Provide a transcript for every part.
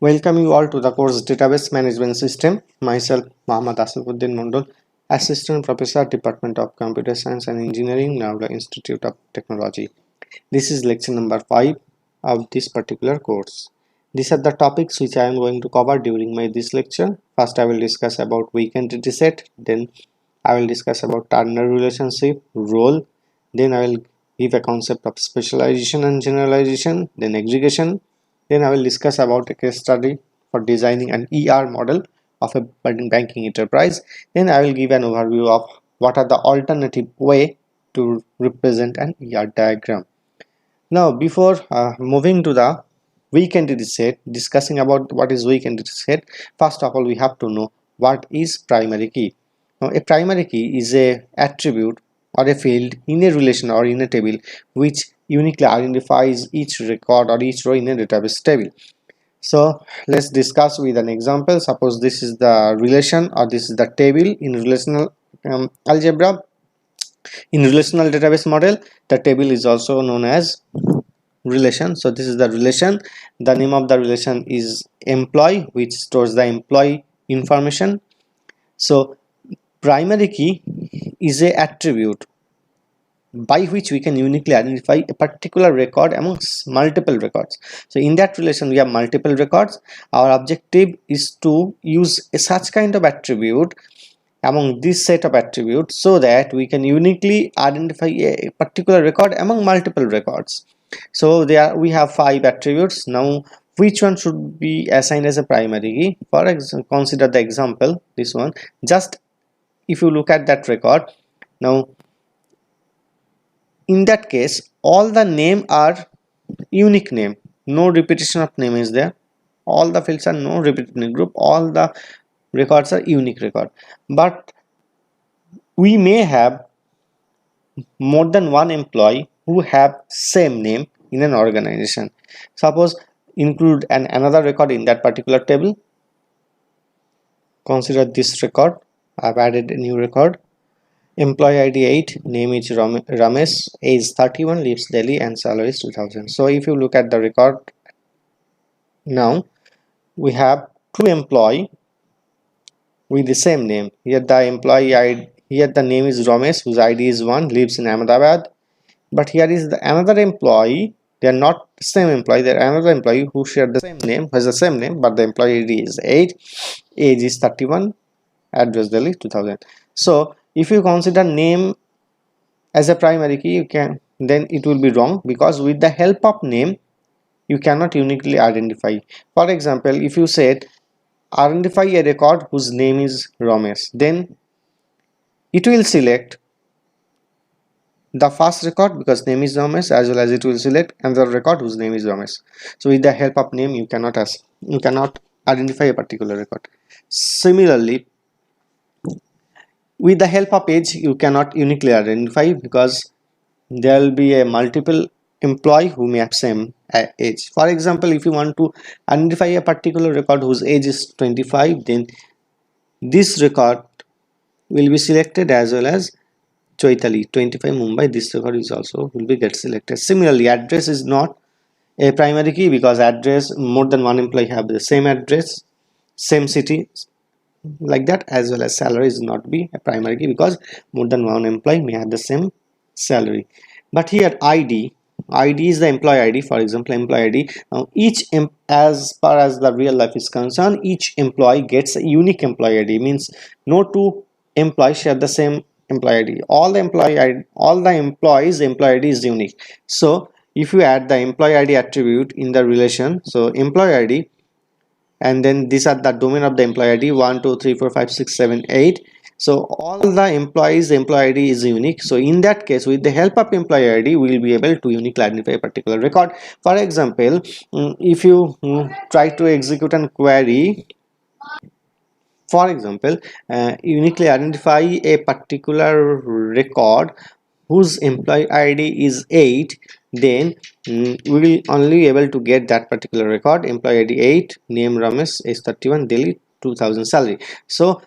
Welcome you all to the course Database Management System. Myself, Mohammad Asifuddin Mondol, Assistant Professor, Department of Computer Science and Engineering, Navla Institute of Technology. This is lecture number 5 of this particular course. These are the topics which I am going to cover during this lecture. First, I will discuss about weak entity set. Then, I will discuss about ternary relationship, role. Then, I will give a concept of specialization and generalization. Then, aggregation. Then I will discuss about a case study for designing an ER model of a banking enterprise. Then I will give an overview of what are the alternative way to represent an ER diagram. Now, before moving to the weak entity set, discussing about what is weak entity set, first of all we have to know what is primary key. Now, a primary key is a attribute or a field in a relation or in a table which uniquely identifies each record or each row in a database table. So let's discuss with an example. Suppose this is the relation or this is the table in relational algebra. In relational database model, the table is also known as relation. So this is the relation. The name of the relation is employee, which stores the employee information. So primary key is a attribute by which we can uniquely identify a particular record amongst multiple records. So in that relation we have multiple records. Our objective is to use such kind of attribute among this set of attributes so that we can uniquely identify a particular record among multiple records. So there we have 5 attributes. Now which one should be assigned as a primary key? For example, consider the example, this one. Just if you look at that record, now in that case all the name are unique name, no repetition of name is there, all the fields are no repeated group, all the records are unique record. But we may have more than one employee who have same name in an organization. Suppose include another record in that particular table. Consider this record. I've added a new record. Employee ID 8, name is Ramesh, age 31, lives Delhi, and salary is 2000. So if you look at the record, now we have 2 employee with the same name. Here the employee ID, here the name is Ramesh, whose ID is 1, lives in Ahmedabad. But here is the another employee. They are not the same employee. They are another employee who share the same name, has the same name, but the employee ID is 8, age is 31, address Delhi 2000. So if you consider name as a primary key, you can, then it will be wrong, because with the help of name you cannot uniquely identify. For example, if you said identify a record whose name is Ramesh, then it will select the first record because name is Ramesh, as well as it will select another record whose name is Ramesh. So with the help of name you cannot identify a particular record. Similarly, with the help of age you cannot uniquely identify, because there will be a multiple employee who may have same age. For example, if you want to identify a particular record whose age is 25, then this record will be selected, as well as Choitali 25 Mumbai, this record is also will be get selected. Similarly, address is not a primary key, because address, more than one employee have the same address, same city, like that, as well as salary is not be a primary key, because more than one employee may have the same salary. But here ID is the employee ID. For example, employee ID, now as far as the real life is concerned, each employee gets a unique employee ID, means no two employees share the same employee ID. All the employees employee ID is unique. So if you add the employee ID attribute in the relation, so employee ID, and then these are the domain of the employee ID 1 2 3 4 5 6 7 8. So all the employees employee ID is unique. So in that case, with the help of employee ID, we will be able to uniquely identify a particular record. For example, if you try to execute an query, for example, uniquely identify a particular record whose employee ID is 8, then we will only be able to get that particular record, employee ID 8, name Ramesh, age 31, Delhi, 2000, salary. So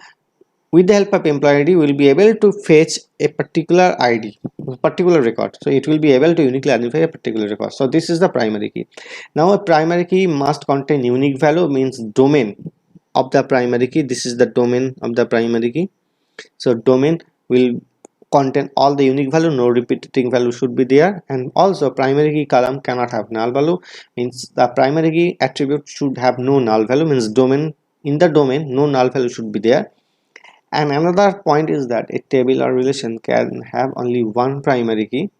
with the help of employee ID, we will be able to fetch a particular ID, particular record. So it will be able to uniquely identify a particular record. So this is the primary key. Now a primary key must contain unique value, means domain of the primary key. This is the domain of the primary key. So domain will contain all the unique value, no repeating value should be there. And also primary key column cannot have null value, means the primary key attribute should have no null value, means domain, in the domain no null value should be there. And another point is that a table or relation can have only one primary key,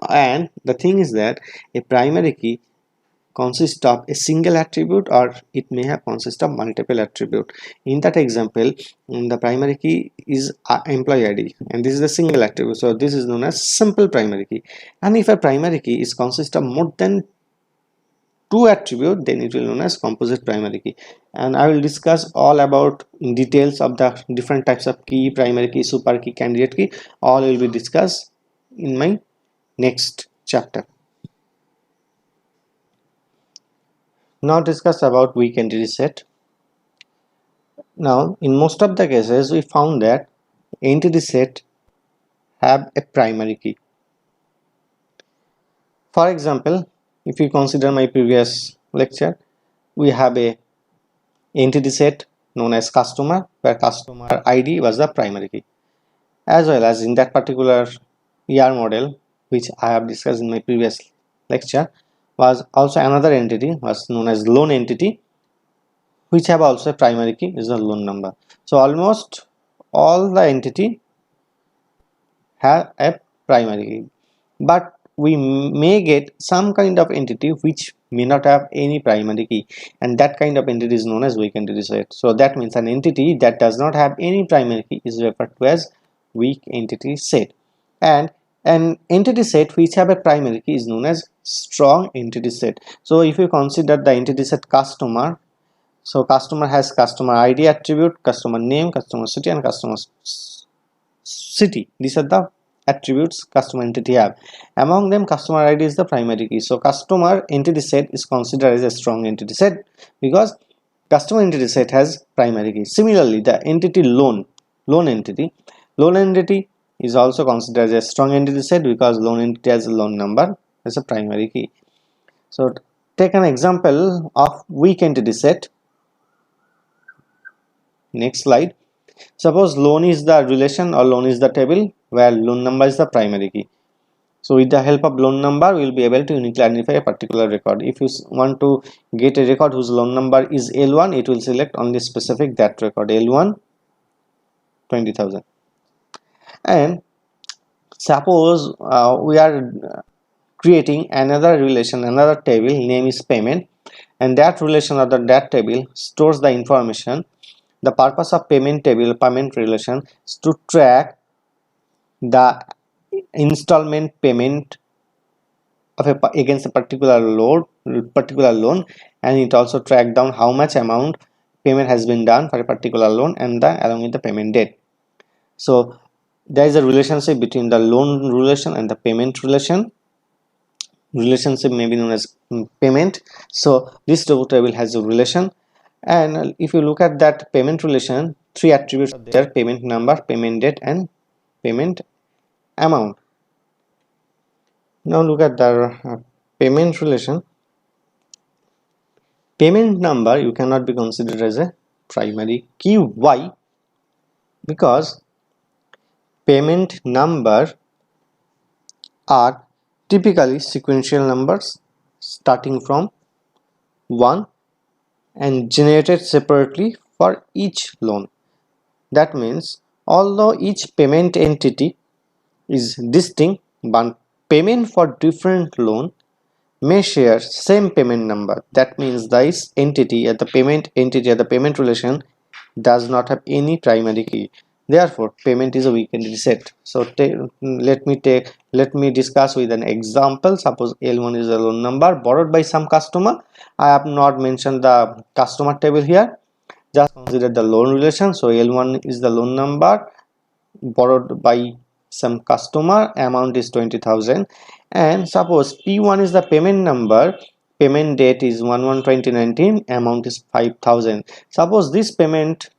and the thing is that a primary key consists of a single attribute, or it may have consist of multiple attribute. In that example, the primary key is employee ID, and this is a single attribute, so this is known as simple primary key. And if a primary key is consist of more than two attribute, then it will be known as composite primary key. And I will discuss all about in details of the different types of key, primary key, super key, candidate key, all will be discussed in my next chapter. Now discuss about weak entity set. Now in most of the cases we found that entity set have a primary key. For example, if you consider my previous lecture, we have a entity set known as customer, where customer ID was the primary key, as well as in that particular ER model which I have discussed in my previous lecture, was also another entity was known as loan entity, which have also a primary key is the loan number. So almost all the entity have a primary key, but we may get some kind of entity which may not have any primary key, and that kind of entity is known as weak entity set. So that means an entity that does not have any primary key is referred to as weak entity set, and an entity set which have a primary key is known as strong entity set. So if you consider the entity set customer, so customer has customer ID attribute, customer name, customer city, and customer city. These are the attributes customer entity have. Among them, customer ID is the primary key. So customer entity set is considered as a strong entity set because customer entity set has primary key. Similarly, the entity loan entity is also considered as a strong entity set because loan entity has a loan number as a primary key. So take an example of weak entity set. Next slide. Suppose loan is the relation or loan is the table where loan number is the primary key. So with the help of loan number, we will be able to uniquely identify a particular record. If you want to get a record whose loan number is L1, it will select only specific that record, L1 20,000. And suppose we are creating another relation, another table, name is payment, and that relation or that table stores the information. The purpose of payment table, payment relation, is to track the installment payment of against a particular loan, and it also track down how much amount payment has been done for a particular loan and along with the payment date. So there is a relationship between the loan relation and the payment relation. Relationship may be known as payment. So this table has a relation, and if you look at that payment relation, three attributes are there: payment number, payment date, and payment amount. Now look at the payment relation. Payment number you cannot be considered as a primary key. Why? Because payment number are typically sequential numbers starting from 1 and generated separately for each loan. That means although each payment entity is distinct, but payment for different loan may share same payment number. That means this entity at the payment relation does not have any primary key. Therefore, payment is a weak entity set. So let me discuss with an example. Suppose L1 is a loan number borrowed by some customer. I have not mentioned the customer table here. Just consider the loan relation. So L1 is the loan number borrowed by some customer, amount is 20,000, and suppose P1 is the payment number, payment date is 1/1/2019, amount is 5,000. Suppose this payment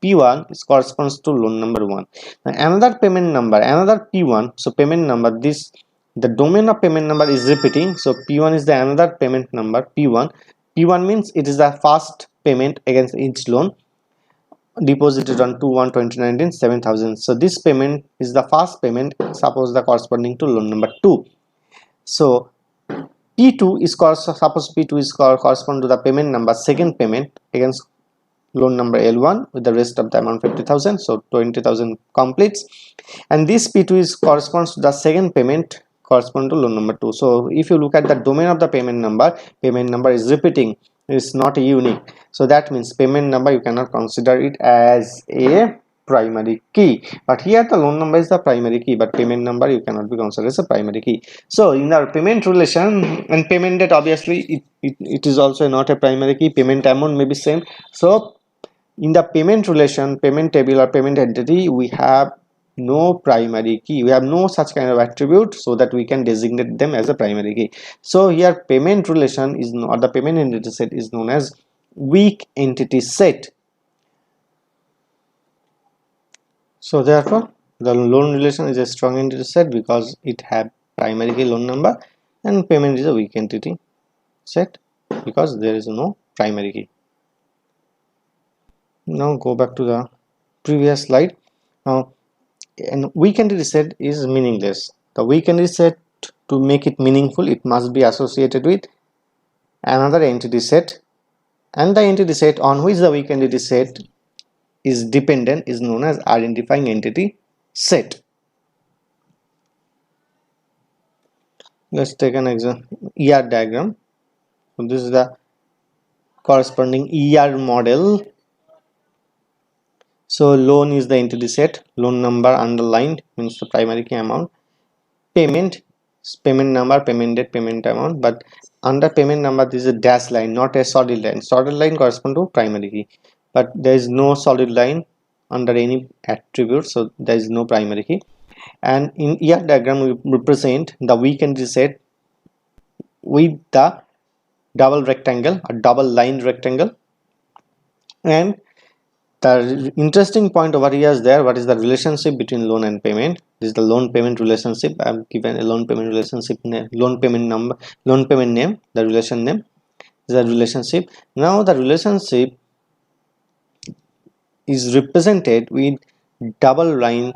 P1 is corresponds to loan number 1. Now another payment number, another P1, so payment number, this the domain of payment number is repeating, so P1 is the another payment number P1. P1 means it is the first payment against each loan deposited on 2/1/2019 7,000. So this payment is the first payment, suppose the corresponding to loan number 2. So P2 is suppose P2 is correspond to the payment number second payment against loan number L1 with the rest of the amount 50,000, so 20,000 completes, and this P2 is corresponds to the second payment correspond to loan number 2. So if you look at the domain of the payment number is repeating, it's not unique, so that means payment number you cannot consider it as a primary key, but here the loan number is the primary key, but payment number you cannot be considered as a primary key. So in our payment relation and payment date, obviously it is also not a primary key. Payment amount may be same. So in the payment relation, payment table or payment entity, we have no primary key, we have no such kind of attribute so that we can designate them as a primary key. So here payment relation is, or the payment entity set is known as weak entity set. So therefore the loan relation is a strong entity set because it have primary key loan number, and payment is a weak entity set because there is no primary key. Now go back to the previous slide. Now, and weak entity set is meaningless. The weak entity set, to make it meaningful, it must be associated with another entity set, and the entity set on which the weak entity set is dependent is known as identifying entity set. Let's take an example, ER diagram. So this is the corresponding ER model. So loan is the entity set, loan number underlined means the primary key amount, payment number, payment date, payment amount, but under payment number this is a dash line, not a solid line. Solid line corresponds to primary key, but there is no solid line under any attribute, so there is no primary key. And in ER diagram we represent the weak entity set with the double rectangle or double line rectangle. And the interesting point over here is there, what is the relationship between loan and payment? This is the loan payment relationship. I have given a loan payment relationship name, loan payment number, loan payment name, the relation name is the relationship. Now the relationship is represented with double line.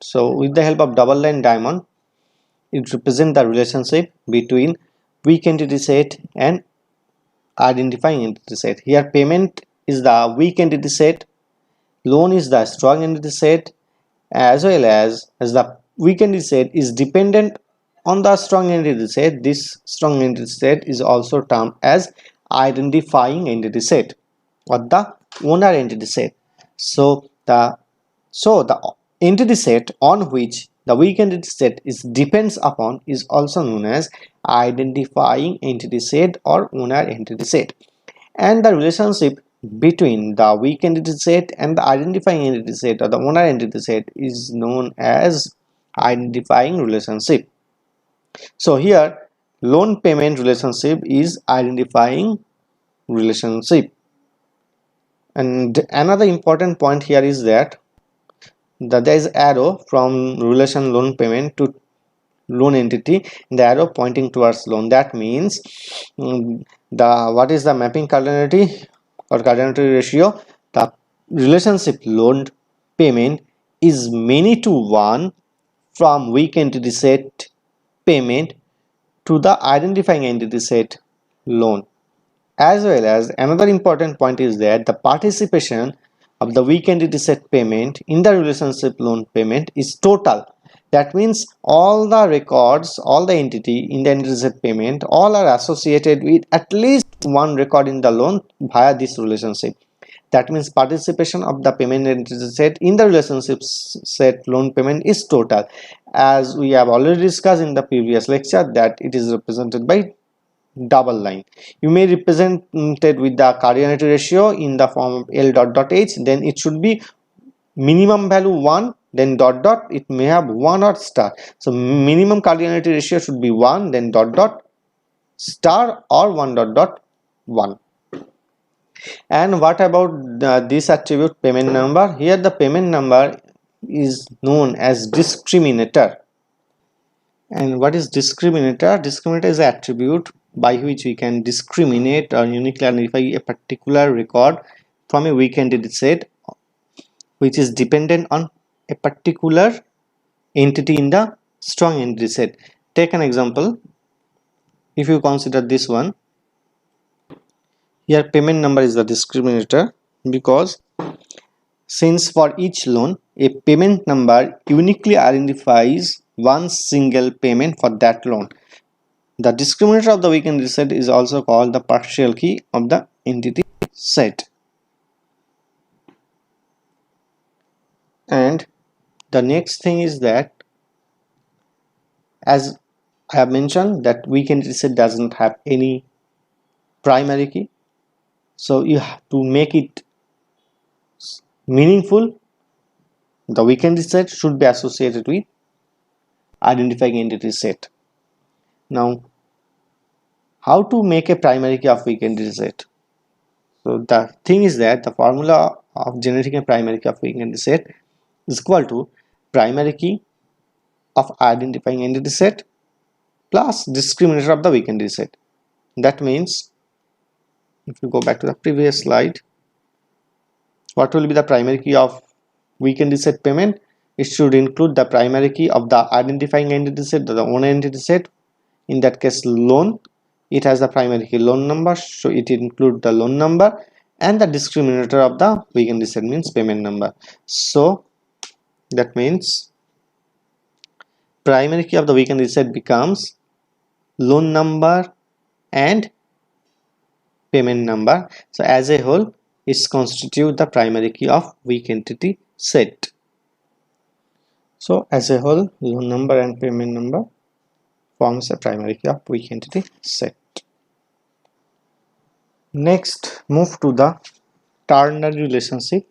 So with the help of double line diamond, it represents the relationship between weak entity set and identifying entity set. Here payment is the weak entity set, loan is the strong entity set, as well as the weak entity set is dependent on the strong entity set. This strong entity set is also termed as identifying entity set or the owner entity set. So the entity set on which the weak entity set is depends upon is also known as identifying entity set or owner entity set. And the relationship between the weak entity set and the identifying entity set or the owner entity set is known as identifying relationship. So here loan payment relationship is identifying relationship. And another important point here is that there is arrow from relation loan payment to loan entity, the arrow pointing towards loan. That means what is the mapping cardinality or cardinality ratio? The relationship loan payment is many to one from weak entity set payment to the identifying entity set loan. As well as another important point is that the participation of the weak entity set payment in the relationship loan payment is total. That means all the records, all the entity in the entity set payment, all are associated with at least one record in the loan via this relationship. That means participation of the payment entity set in the relationship set loan payment is total. As we have already discussed in the previous lecture, that it is represented by double line. You may represent it with the cardinality ratio in the form of L dot dot H, then it should be minimum value 1, then dot dot, it may have 1 or star. So minimum cardinality ratio should be 1, then dot dot star or 1 dot dot 1. And what about this attribute payment number? Here the payment number is known as discriminator. And what is discriminator? Discriminator is an attribute by which we can discriminate or uniquely identify a particular record from a weak entity set which is dependent on a particular entity in the strong entity set. Take an example. If you consider this one, here payment number is the discriminator, because since for each loan a payment number uniquely identifies one single payment for that loan, the discriminator of the weak entity set is also called the partial key of the entity set. And the next thing is that, as I have mentioned, that weak entity set doesn't have any primary key, so you have to make it meaningful. The weak entity set should be associated with identifying entity set. Now, how to make a primary key of weak entity set? So the thing is that the formula of generating a primary key of weak entity set is equal to primary key of identifying entity set plus discriminator of the weak entity set. That means, if you go back to the previous slide, what will be the primary key of weak entity set payment? It should include the primary key of the identifying entity set, the owner entity set. In that case, loan, it has the primary key loan number, so it includes the loan number, and the discriminator of the weak entity set means payment number. So that means primary key of the weak entity set becomes loan number and payment number. So as a whole, it constitutes the primary key of weak entity set. So as a whole, loan number and payment number forms a primary key of weak entity set. Next, move to the ternary relationship.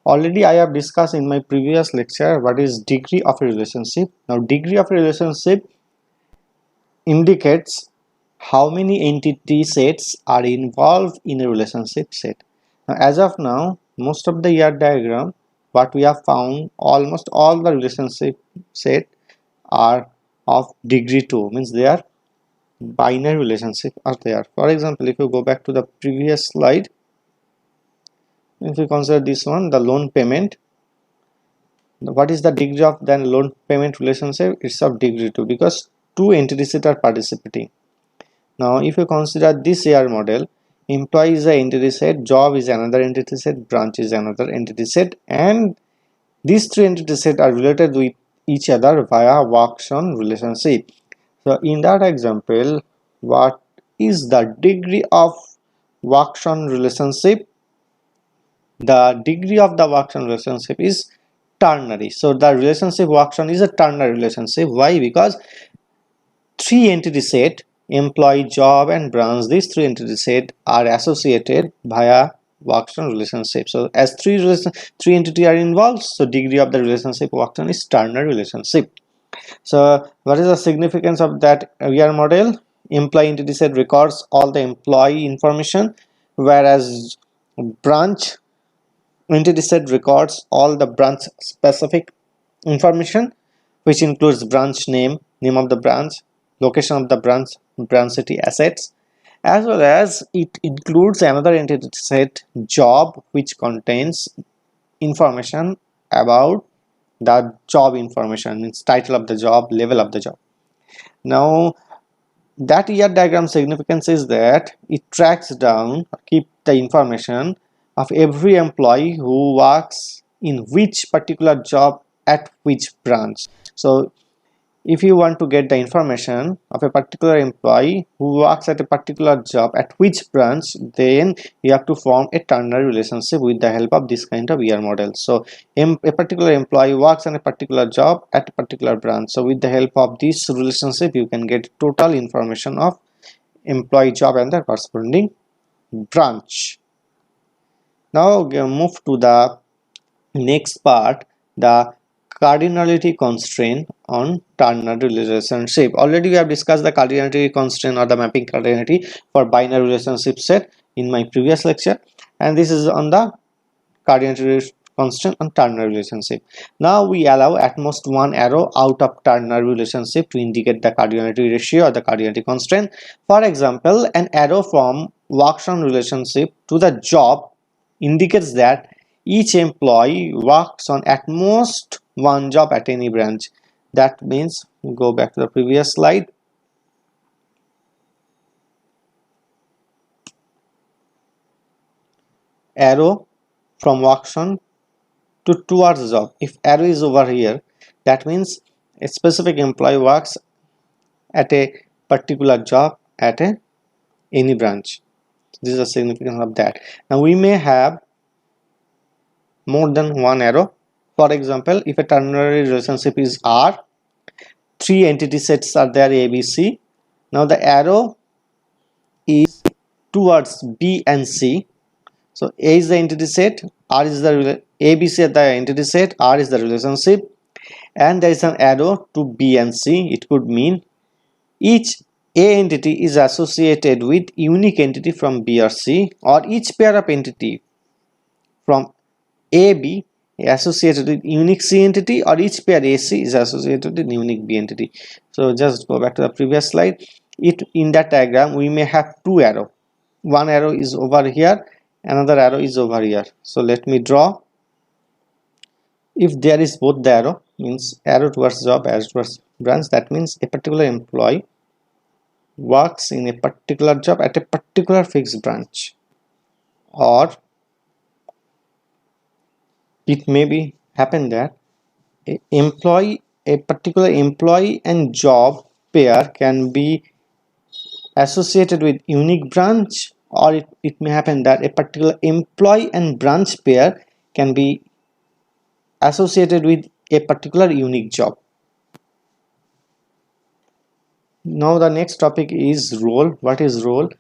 Already I have discussed in my previous lecture what is degree of a relationship. Now, degree of a relationship indicates how many entity sets are involved in a relationship set. Now, as of now, most of the ER diagram, what we have found, almost all the relationship set are of degree 2, means they are binary relationship are there. For example, if you go back to the previous slide, if you consider this one, the loan payment, what is the degree of the loan payment relationship? It's of degree 2, because two entities are participating. Now if you consider this AR model, employee is an entity set, job is another entity set, branch is another entity set, and these three entity sets are related with each other via work-on relationship. So in that example, what is the degree of work-on relationship? The degree of the work-on relationship is ternary. So the relationship work-on is a ternary relationship. Why? Because three entity set, employee, job, and branch, these three entity set are associated via work-on relationship. So as three entity are involved, so degree of the relationship work-on is ternary relationship. So what is the significance of that VR model? Employee entity set records all the employee information, whereas branch entity set records all the branch specific information, which includes branch name, name of the branch, location of the branch, branch city, assets, as well as it includes another entity set, job, which contains information about the job information, means title of the job, level of the job. Now that ER diagram significance is that it tracks down, keep the information of every employee who works in which particular job at which branch. So if you want to get the information of a particular employee who works at a particular job at which branch, then you have to form a ternary relationship with the help of this kind of ER model. So a particular employee works on a particular job at a particular branch. So with the help of this relationship, you can get total information of employee, job, and the corresponding branch. Now move to the next part, the cardinality constraint on ternary relationship. Already we have discussed the cardinality constraint or the mapping cardinality for binary relationship set in my previous lecture. and this is on the coordinate constant on ternary relationship. Now we allow at most one arrow out of ternary relationship to indicate the coordinate ratio or the coordinate constraint. For example, an arrow from works on relationship to the job indicates that each employee works on at most one job at any branch. That means, go back to the previous slide. Arrow from works on to towards job. If arrow is over here, that means a specific employee works at a particular job at any branch. This is the significance of that. Now we may have more than one arrow. For example, if a ternary relationship is R, three entity sets are there, A, B, C. Now the arrow is towards B and C. So A is the entity set, R is the A, B, C are the entity set, R is the relationship, and there is an arrow to B and C. It could mean each A entity is associated with unique entity from B or C, or each pair of entity from A, B associated with unique C entity, or each pair AC is associated with unique B entity. So just go back to the previous slide. In that diagram we may have two arrows. One arrow is over here, another arrow is over here. So let me draw. If there is both the arrow, means arrow towards job, arrow towards branch, that means a particular employee works in a particular job at a particular fixed branch, or it may be happen that a particular employee and job pair can be associated with unique branch, or it may happen that a particular employee and branch pair can be associated with a particular unique job. Now the next topic is role. What is role?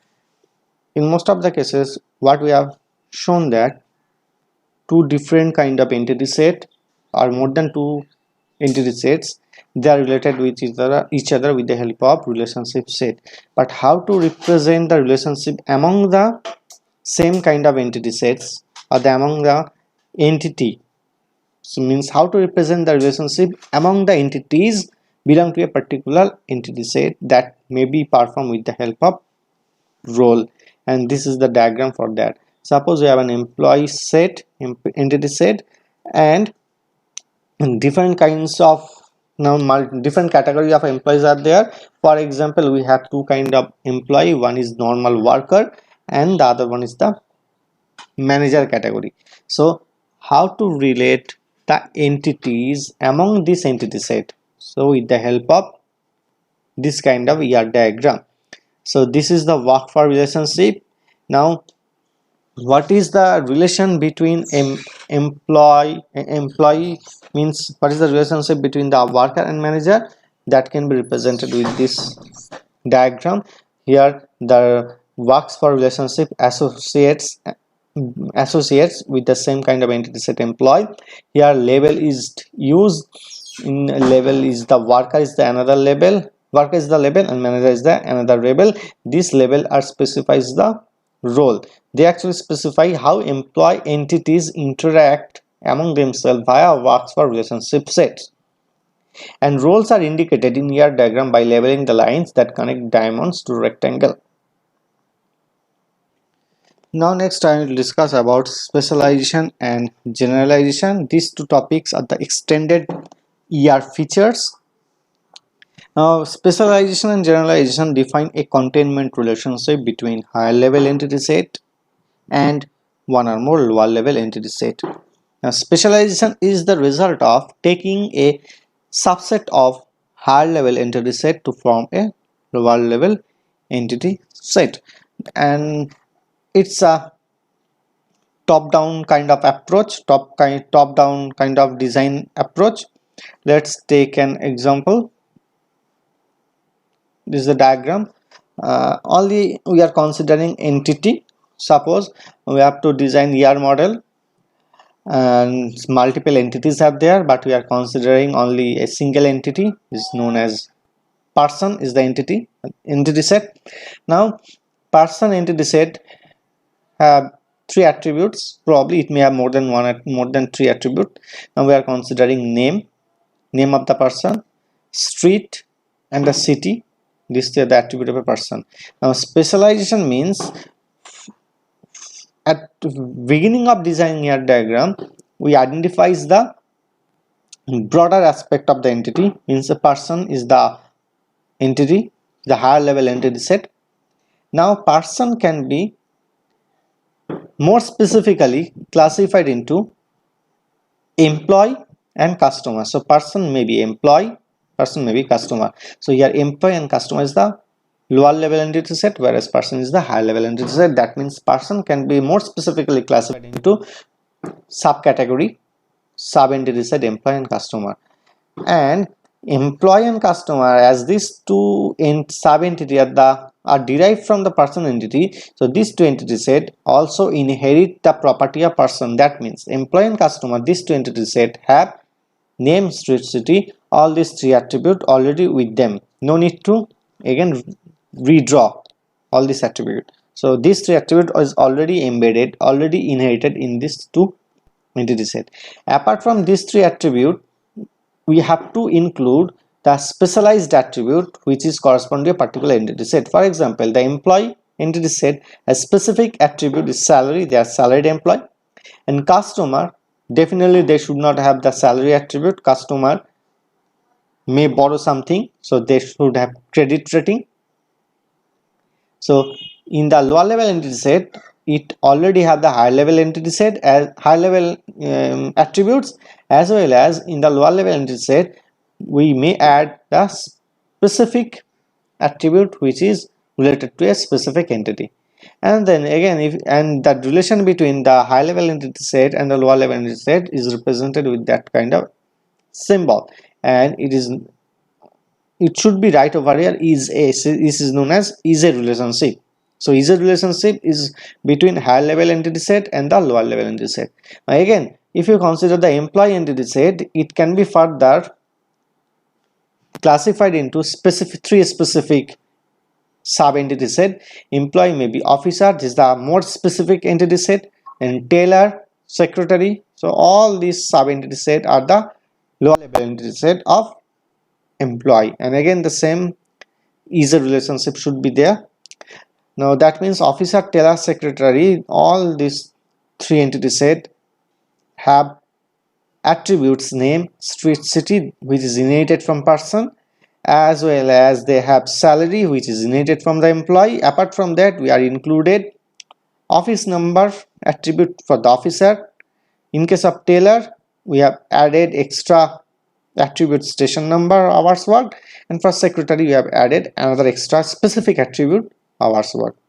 In most of the cases, what we have shown that two different kind of entity set or more than two entity sets, they are related with each other with the help of relationship set. But how to represent the relationship among the same kind of entity sets or among the entity? So means how to represent the relationship among the entities belong to a particular entity set that may be performed with the help of role. And this is the diagram for that. Suppose we have an employee set, entity set, and different kinds of different categories of employees are there. For example, we have two kind of employee. One is normal worker and the other one is the manager category. So how to relate the entities among this entity set? So with the help of this kind of ER diagram. So this is the work for relationship. Now what is the relation between employee means what is the relationship between the worker and manager? That can be represented with this diagram. Here the works for relationship associates with the same kind of entity set employee. Here label is used. In label is the worker is the another label, worker is the label and manager is the another label. This label are specifies the role. They actually specify how employee entities interact among themselves via works for relationship sets. And roles are indicated in ER diagram by labeling the lines that connect diamonds to rectangle. Now next I will discuss about specialization and generalization. These two topics are the extended ER features. Now specialization and generalization define a containment relationship between higher level entity set and one or more lower level entity set. Now specialization is the result of taking a subset of higher level entity set to form a lower level entity set, and it's a top-down kind of approach, top-down kind of design approach. Let's take an example. This is a diagram. Only we are considering entity. Suppose we have to design ER model and multiple entities are there, but we are considering only a single entity, is known as person is the entity set. Now person entity set have three attributes. Probably it may have more than three attributes. Now we are considering name of the person, street, and the city. These are the attribute of a person. Now specialization means at beginning of designing a diagram, we identifies the broader aspect of the entity. Means a person is the entity, the higher level entity set. Now person can be more specifically classified into employee and customer. So person may be employee, person may be customer. So here employee and customer is the lower level entity set, whereas person is the higher level entity set. That means person can be more specifically classified into subcategory, sub entity set, employee and customer. And employee and customer, as these two sub entity are derived from the person entity, so these two entity set also inherit the property of person. That means employee and customer, these two entity set have name, street, city, all these three attribute already with them. No need to again redraw all these attribute. So these three attribute is already embedded, already inherited in this two entity set. Apart from these three attribute, we have to include the specialized attribute which is corresponding to a particular entity set. For example, the employee entity set, a specific attribute is salary, they are salaried employee. And customer, definitely they should not have the salary attribute. Customer may borrow something, so they should have credit rating. So in the lower level entity set, it already have the high level entity set as high level attributes, as well as in the lower level entity set we may add the specific attribute which is related to a specific entity. And then again, if and the relation between the high level entity set and the lower level entity set is represented with that kind of symbol, and it should be right over here. This is known as is a relationship. So is a relationship is between higher level entity set and the lower level entity set. Now again, if you consider the employee entity set, it can be further classified into three specific sub entity set. Employee may be officer, this is the more specific entity set, and tailor, secretary. So all these sub entity set are the lower level entity set of employee. And again the same is a relationship should be there. Now that means officer, tailor, secretary, all these three entity set have attributes name, street, city which is inherited from person, as well as they have salary which is inherited from the employee. Apart from that, we are included office number attribute for the officer. In case of tailor, we have added extra attribute station number, hours worked, and for secretary we have added another extra specific attribute, hours worked.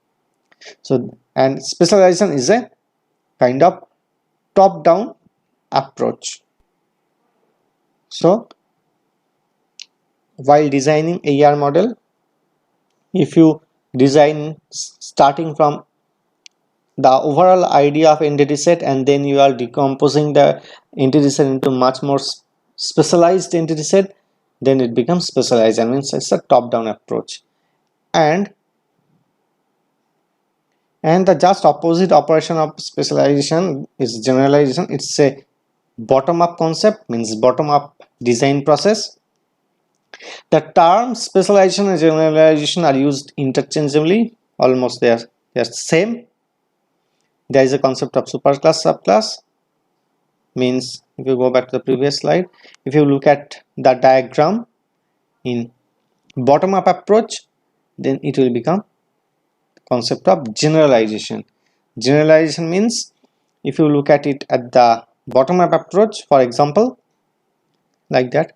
So and specialization is a kind of top down approach. So while designing AR model, if you design starting from the overall idea of entity set and then you are decomposing the entity set into much more specialized entity set, then it becomes specialized. I mean it's a top down approach. And the just opposite operation of specialization is generalization. It's a bottom up concept, means bottom up design process. The terms specialization and generalization are used interchangeably, almost they are same. There is a concept of superclass, subclass. Means if you go back to the previous slide, if you look at the diagram in bottom up approach, then it will become concept of generalization. Generalization means if you look at it at the bottom up approach, for example like that,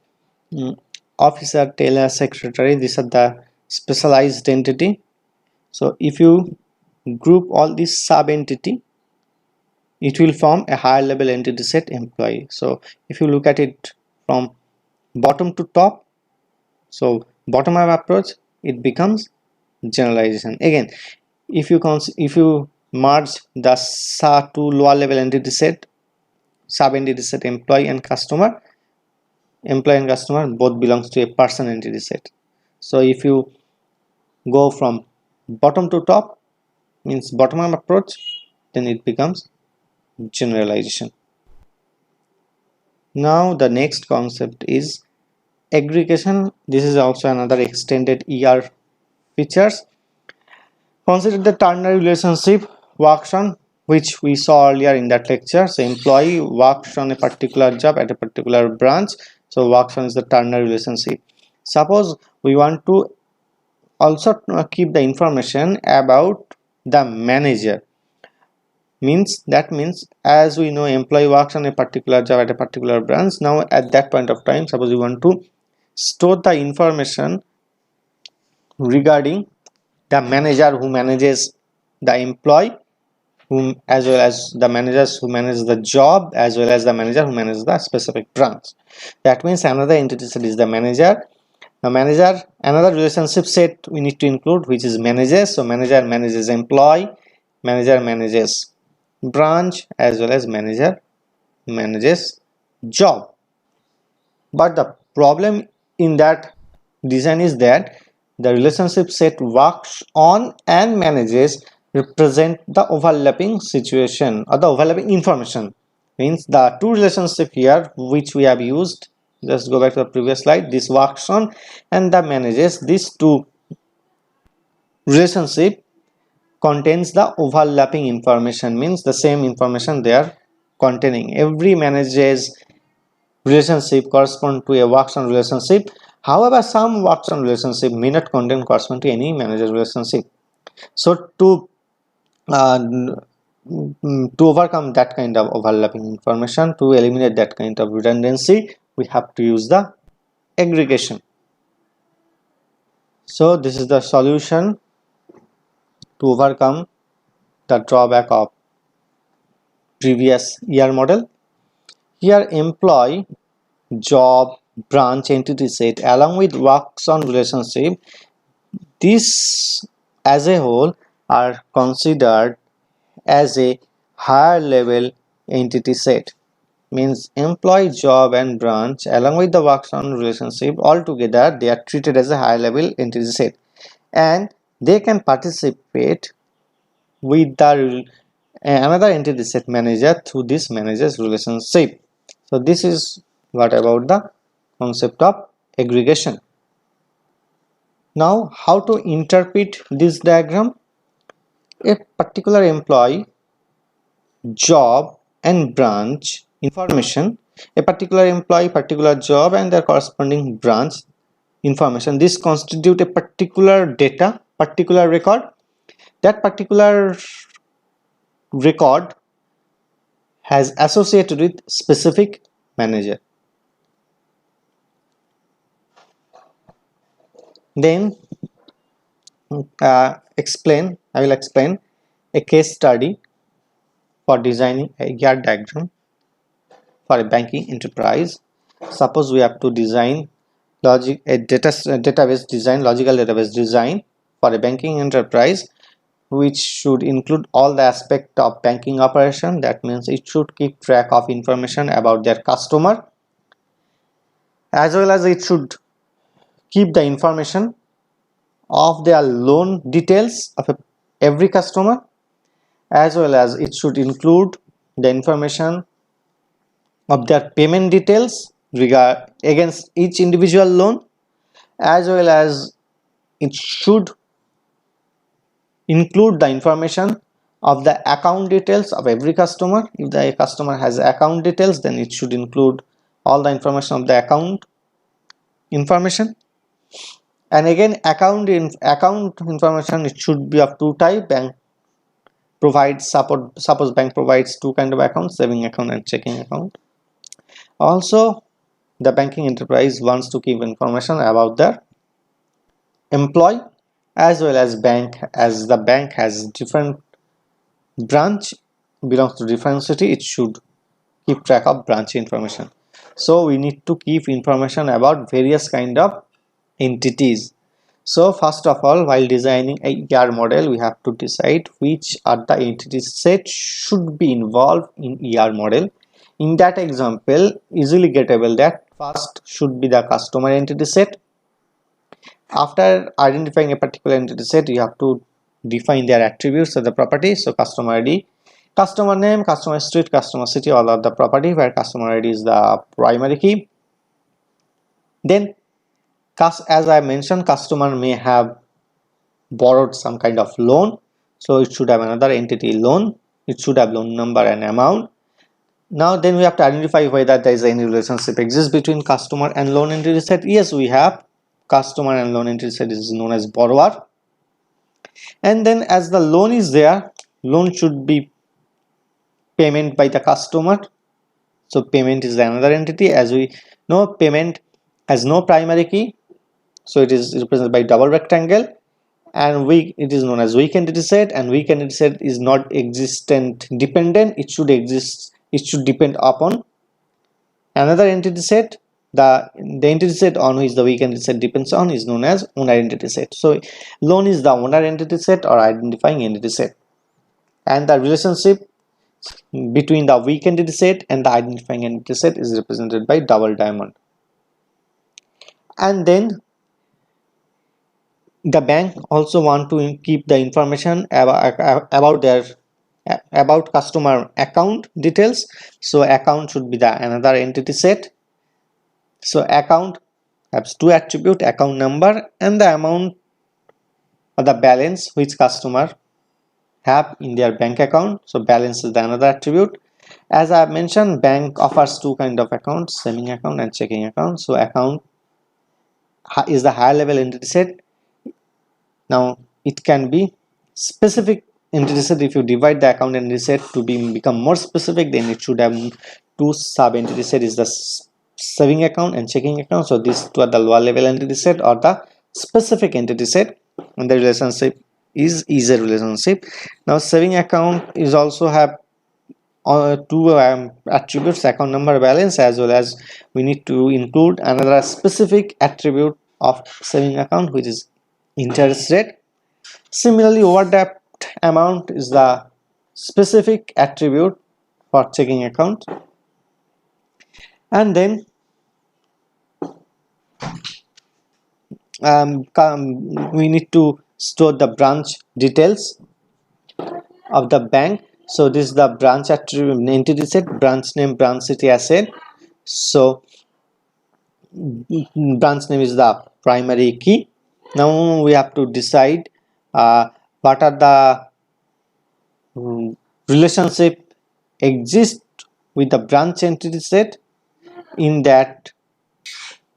officer, tailor, secretary, these are the specialized entity. So if you group all these sub entity, it will form a higher level entity set, employee. So if you look at it from bottom to top, so bottom up approach, it becomes generalization. Again, if you merge the two lower level entity set, sub entity set, employee and customer both belongs to a person entity set. So if you go from bottom to top, means bottom up approach, then it becomes generalization. Now the next concept is aggregation. This is also another extended ER features. Consider the ternary relationship works on, which we saw earlier in that lecture. So employee works on a particular job at a particular branch. So works on is the ternary relationship. Suppose we want to also keep the information about the manager. That means as we know, employee works on a particular job at a particular branch. Now at that point of time, suppose we want to store the information regarding the manager who manages the employee, whom as well as the managers who manage the job, as well as the manager who manages the specific branch. That means another entity set is the manager. The manager, another relationship set we need to include, which is managers. So manager manages employee, manager manages branch, as well as manager manages job. But the problem in that design is that the relationship set works on and manages represent the overlapping situation or the overlapping information. Means the two relationship here which we have used, just go back to the previous slide, this works on and the manages, these two relationship contains the overlapping information, means the same information they are containing. Every manages relationship correspond to a works on relationship. However, some works on relationship may not contain correspond to any manager relationship. So to overcome that kind of overlapping information, to eliminate that kind of redundancy, we have to use the aggregation. So this is the solution to overcome the drawback of previous ER model. Here employee, job, branch, entity set along with works on relationship, these as a whole are considered as a higher level entity set. Means employee, job and branch along with the works on relationship, all together they are treated as a higher level entity set, and they can participate with the another entity set manager through this manager's relationship. So this is what about the concept of aggregation. Now how to interpret this diagram? A particular employee, job and branch information, a particular employee, particular job and their corresponding branch information, this constitute a particular data, particular record. That particular record has associated with specific manager. Then I will explain a case study for designing a ER diagram for a banking enterprise. Suppose we have to design database design, logical database design for a banking enterprise, which should include all the aspect of banking operation. That means it should keep track of information about their customer, as well as it should keep the information of their loan details of every customer, as well as it should include the information of their payment details against each individual loan, as well as it should include the information of the account details of every customer. If the customer has account details, then it should include all the information of the account information. And again, account information, it should be of two type. Bank provides suppose bank provides two kind of accounts, saving account and checking account. Also, the banking enterprise wants to keep information about their employee, as well as bank, as the bank has different branch, belongs to different city, it should keep track of branch information. So we need to keep information about various kind of entities. So first of all, while designing a ER model, we have to decide which are the entity set should be involved in ER model. In that example, easily gettable that first should be the customer entity set. After identifying a particular entity set, you have to define their attributes of the property. So customer ID, Customer name, customer street, customer city, all are the property where customer ID is the primary key. Then as I mentioned, customer may have borrowed some kind of loan, so it should have another entity loan. It should have loan number and amount. Now then we have to identify whether there is any relationship exists between customer and loan entity set. Yes, we have. Customer and loan entity set is known as borrower. And then as the loan is there, loan should be payment by the customer. So payment is another entity. As we know, payment has no primary key, so it is represented by double rectangle, and it is known as weak entity set, and weak entity set is not existent dependent. It should depend upon another entity set. The entity set on which the weak entity set depends on is known as owner entity set. So loan is the owner entity set or identifying entity set, and the relationship between the weak entity set and the identifying entity set is represented by double diamond. And then the bank also want to keep the information about customer account details. So account should be the another entity set. So account has two attributes, account number and the amount or the balance which customer have in their bank account. So balance is the another attribute. As I have mentioned, bank offers two kind of accounts, saving account and checking account. So account is the higher level entity set. Now it can be specific entity set. If you divide the account entity set to become more specific, then it should have two sub entity set, is the saving account and checking account. So these two are the lower level entity set or the specific entity set, and the relationship is a relationship. Now saving account is also have two attributes, account number, balance, as well as we need to include another specific attribute of saving account, which is interest rate. Similarly, overdraft amount is the specific attribute for checking account. And then we need to store the branch details of the bank. So this is the branch attribute entity set, branch name, branch city, asset. So branch name is the primary key. Now we have to decide what are the relationship exist with the branch entity set. In that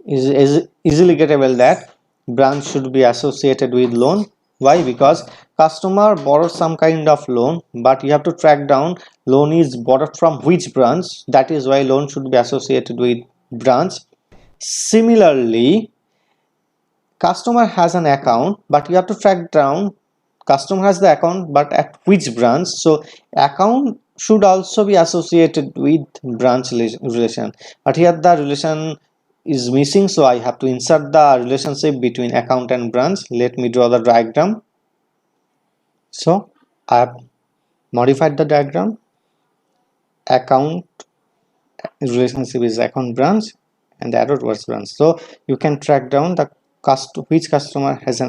is easily gettable that branch should be associated with loan. Why? Because customer borrowed some kind of loan, but you have to track down loan is borrowed from which branch. That is why loan should be associated with branch. Similarly, customer has an account, but you have to track down customer has the account but at which branch. So account should also be associated with branch relation, but here the relation is missing, so I have to insert the relationship between account and branch. Let me draw the diagram. So I have modified the diagram. Account relationship is account branch and the arrow towards branch. So you can track down the which customer has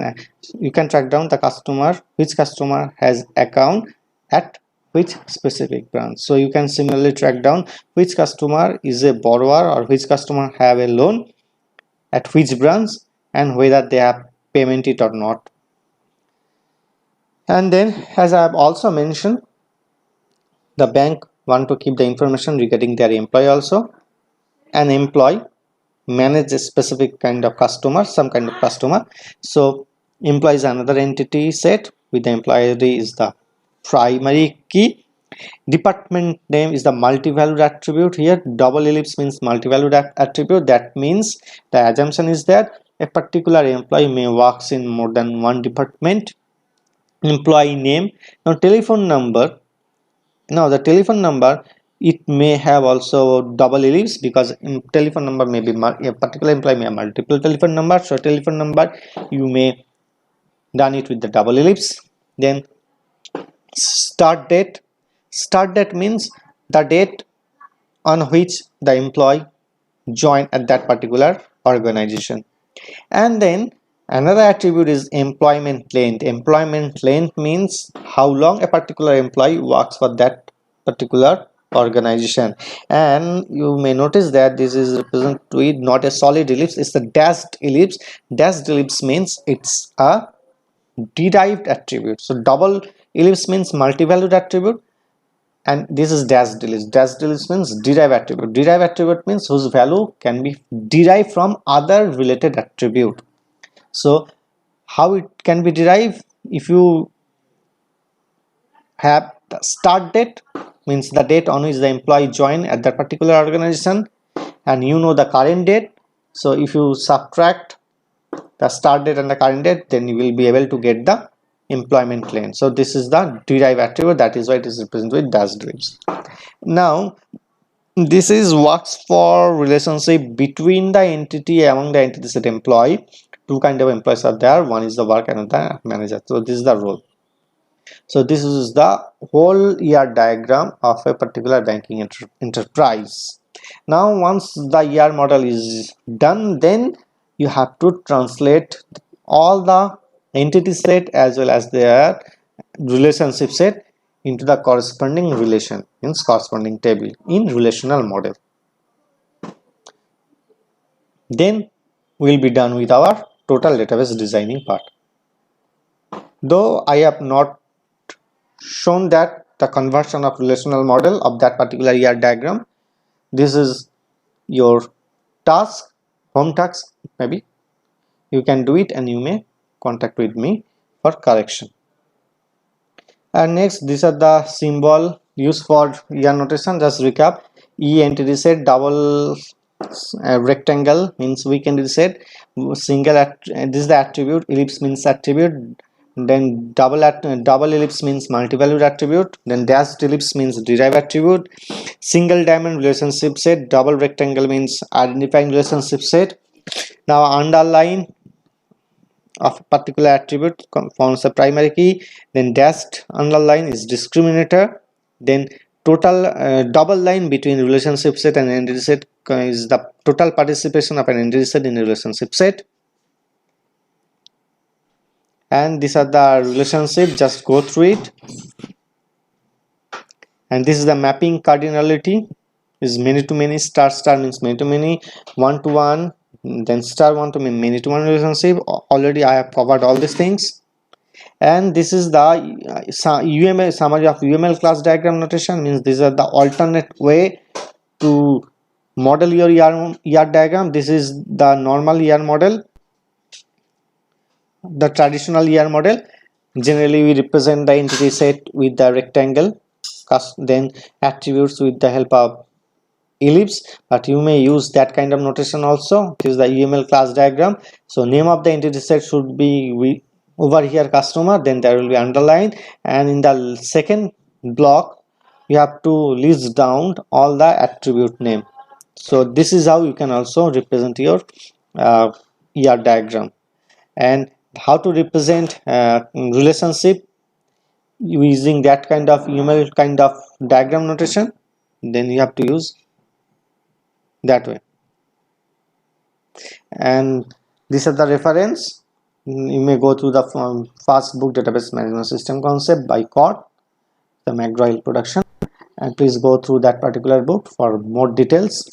you can track down the customer which customer has account at which specific branch. So you can similarly track down which customer is a borrower or which customer have a loan at which branch and whether they have payment it or not. And then, as I have also mentioned, the bank want to keep the information regarding their employee also. An employee manage a specific kind of customer, some kind of customer. So employee is another entity set with the employee ID is the primary key. Department name is the multi-valued attribute. Here double ellipse means multi-valued attribute. That means the assumption is that a particular employee may works in more than one department. Employee name. Now telephone number. Now the telephone number, it may have also double ellipse because telephone number may be a particular employee may have multiple telephone numbers. So telephone number you may done it with the double ellipse. Then start date. Start date means the date on which the employee joined at that particular organization. And then another attribute is employment length. Employment length means how long a particular employee works for that particular organization. And you may notice that this is represented with not a solid ellipse, it's a dashed ellipse. Dashed ellipse means it's a derived attribute. So double ellipse means multi-valued attribute, and this is dashed ellipse. Dashed ellipse means derived attribute. Derived attribute means whose value can be derived from other related attribute. So how it can be derived? If you have the start date, means the date on which the employee joined at that particular organization, and you know the current date. So if you subtract the start date and the current date, then you will be able to get the employment length. So this is the derived attribute, that is why it is represented with dashed ellipse. Now this is works for relationship between the entity among the entity set employee. Two kind of employees are there, one is the worker and the manager. So this is the role. So this is the whole ER diagram of a particular banking enterprise. Now once the ER model is done, then you have to translate all the entity set as well as their relationship set into the corresponding relation, means corresponding table in relational model. Then we'll be done with our total database designing part. Though I have not shown that the conversion of relational model of that particular ER diagram, this is your task, home task. Maybe you can do it and you may contact with me for correction. And next, these are the symbol used for ER notation. Just recap: E entity set, double rectangle means weak entity set, single this is the attribute, ellipse means attribute, then double ellipse means multi-valued attribute, then dashed ellipse means derived attribute, single diamond relationship set, double rectangle means identifying relationship set. Now underline of a particular attribute forms a primary key, then dashed underline is discriminator, then total double line between relationship set and entity set is the total participation of an entity set in a relationship set. And these are the relationship, just go through it. And this is the mapping cardinality, is many to many, star star means many to many, one to one, then star one to many to one relationship. Already I have covered all these things. And this is the UML summary of UML class diagram notation, means these are the alternate way to model your ER diagram. This is the normal ER model, the traditional ER model. Generally we represent the entity set with the rectangle, then attributes with the help of ellipse, but you may use that kind of notation also. It is the UML class diagram. So name of the entity set should be over here customer, then there will be underline, and in the second block you have to list down all the attribute name. So this is how you can also represent your ER diagram. And how to represent relationship using that kind of UML kind of diagram notation, then you have to use that way. And these are the reference. You may go through the fast book database management system concept by Cott, the McGraw-Hill production, and please go through that particular book for more details.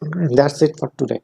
That's it for today.